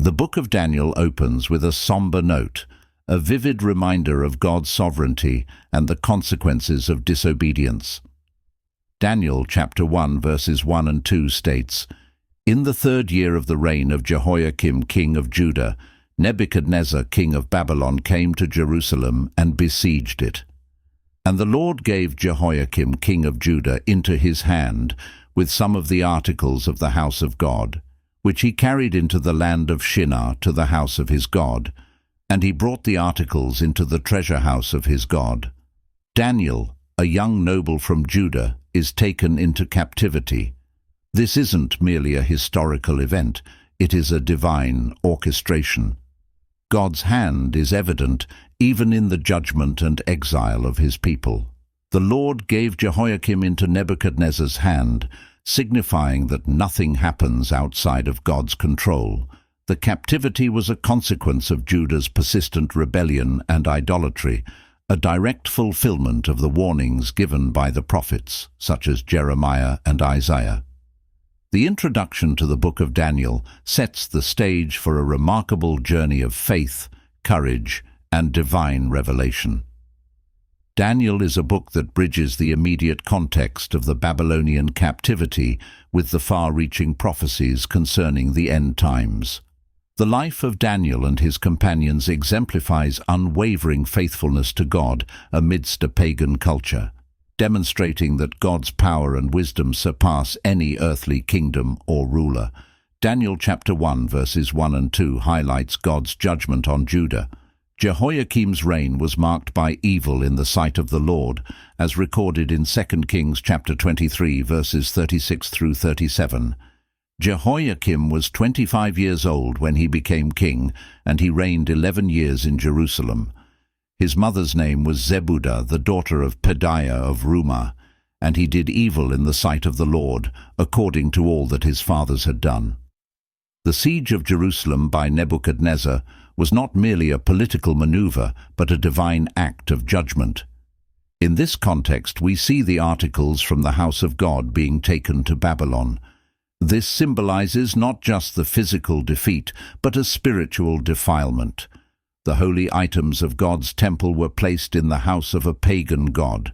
The book of Daniel opens with a somber note, a vivid reminder of God's sovereignty and the consequences of disobedience. Daniel chapter 1 verses 1 and 2 states, "In the 3rd year of the reign of Jehoiakim king of Judah, Nebuchadnezzar king of Babylon came to Jerusalem and besieged it. And the Lord gave Jehoiakim king of Judah into his hand with some of the articles of the house of God, which he carried into the land of Shinar to the house of his God, and he brought the articles into the treasure house of his God. Daniel, a young noble from Judah, is taken into captivity. This isn't merely a historical event, it is a divine orchestration. God's hand is evident even in the judgment and exile of his people. The Lord gave Jehoiakim into Nebuchadnezzar's hand, signifying that nothing happens outside of God's control. The captivity was a consequence of Judah's persistent rebellion and idolatry, a direct fulfillment of the warnings given by the prophets, such as Jeremiah and Isaiah. The introduction to the book of Daniel sets the stage for a remarkable journey of faith, courage, and divine revelation. Daniel is a book that bridges the immediate context of the Babylonian captivity with the far-reaching prophecies concerning the end times. The life of Daniel and his companions exemplifies unwavering faithfulness to God amidst a pagan culture, demonstrating that God's power and wisdom surpass any earthly kingdom or ruler. Daniel chapter 1 verses 1 and 2 highlights God's judgment on Judah. Jehoiakim's reign was marked by evil in the sight of the Lord, as recorded in 2 Kings chapter 23 verses 36 through 37. Jehoiakim was 25 years old when he became king, and he reigned 11 years in Jerusalem. His mother's name was Zebudah, the daughter of Pedaiah of Rumah, and he did evil in the sight of the Lord, according to all that his fathers had done. The siege of Jerusalem by Nebuchadnezzar was not merely a political maneuver, but a divine act of judgment. In this context, we see the articles from the house of God being taken to Babylon. This symbolizes not just the physical defeat, but a spiritual defilement. The holy items of God's temple were placed in the house of a pagan god.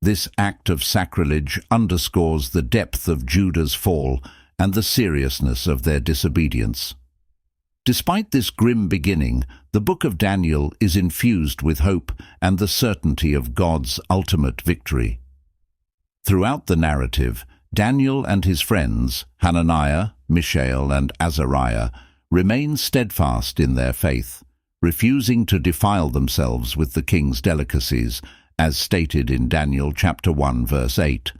This act of sacrilege underscores the depth of Judah's fall and the seriousness of their disobedience. Despite this grim beginning, the book of Daniel is infused with hope and the certainty of God's ultimate victory. Throughout the narrative, Daniel and his friends, Hananiah, Mishael, and Azariah, remain steadfast in their faith, refusing to defile themselves with the king's delicacies, as stated in Daniel chapter 1 verse 8.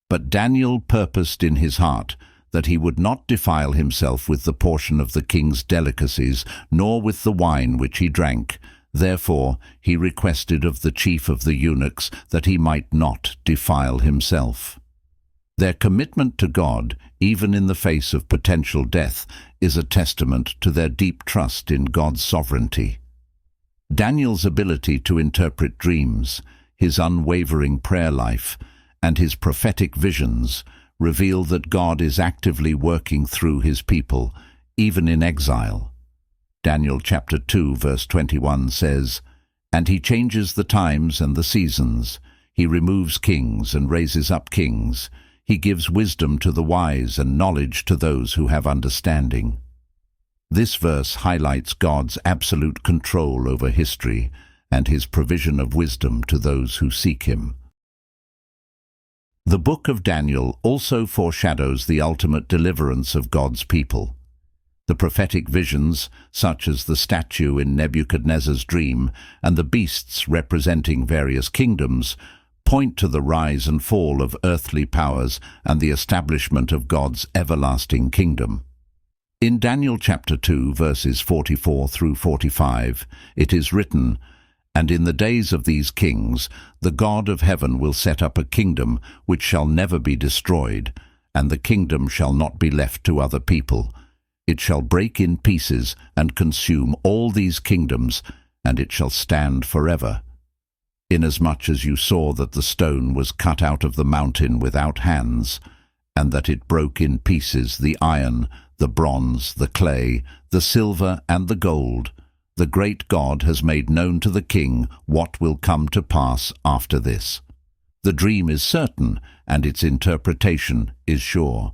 But Daniel purposed in his heart that he would not defile himself with the portion of the king's delicacies, nor with the wine which he drank. Therefore he requested of the chief of the eunuchs that he might not defile himself. Their commitment to God, even in the face of potential death, is a testament to their deep trust in God's sovereignty. Daniel's ability to interpret dreams, his unwavering prayer life, and his prophetic visions reveal that God is actively working through his people, even in exile. Daniel chapter 2 verse 21 says, "And he changes the times and the seasons. He removes kings and raises up kings. He gives wisdom to the wise and knowledge to those who have understanding." This verse highlights God's absolute control over history and his provision of wisdom to those who seek him. The book of Daniel also foreshadows the ultimate deliverance of God's people. The prophetic visions, such as the statue in Nebuchadnezzar's dream and the beasts representing various kingdoms, point to the rise and fall of earthly powers and the establishment of God's everlasting kingdom. In Daniel chapter 2, verses 44 through 45, it is written, "And in the days of these kings, the God of heaven will set up a kingdom which shall never be destroyed, and the kingdom shall not be left to other people. It shall break in pieces and consume all these kingdoms, and it shall stand forever. Inasmuch as you saw that the stone was cut out of the mountain without hands, and that it broke in pieces the iron, the bronze, the clay, the silver and the gold. The great God has made known to the king what will come to pass after this. The dream is certain, and its interpretation is sure.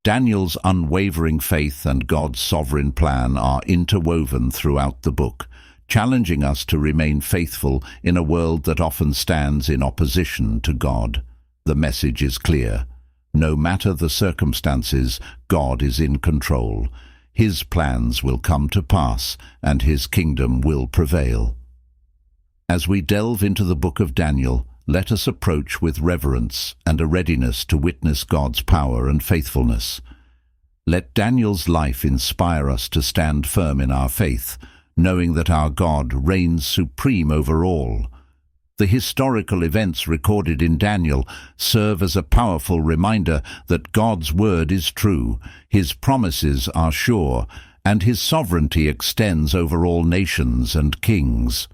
Daniel's unwavering faith and God's sovereign plan are interwoven throughout the book, challenging us to remain faithful in a world that often stands in opposition to God. The message is clear. No matter the circumstances, God is in control. His plans will come to pass, and His kingdom will prevail. As we delve into the book of Daniel, let us approach with reverence and a readiness to witness God's power and faithfulness. Let Daniel's life inspire us to stand firm in our faith, knowing that our God reigns supreme over all. The historical events recorded in Daniel serve as a powerful reminder that God's word is true, His promises are sure, and His sovereignty extends over all nations and kings.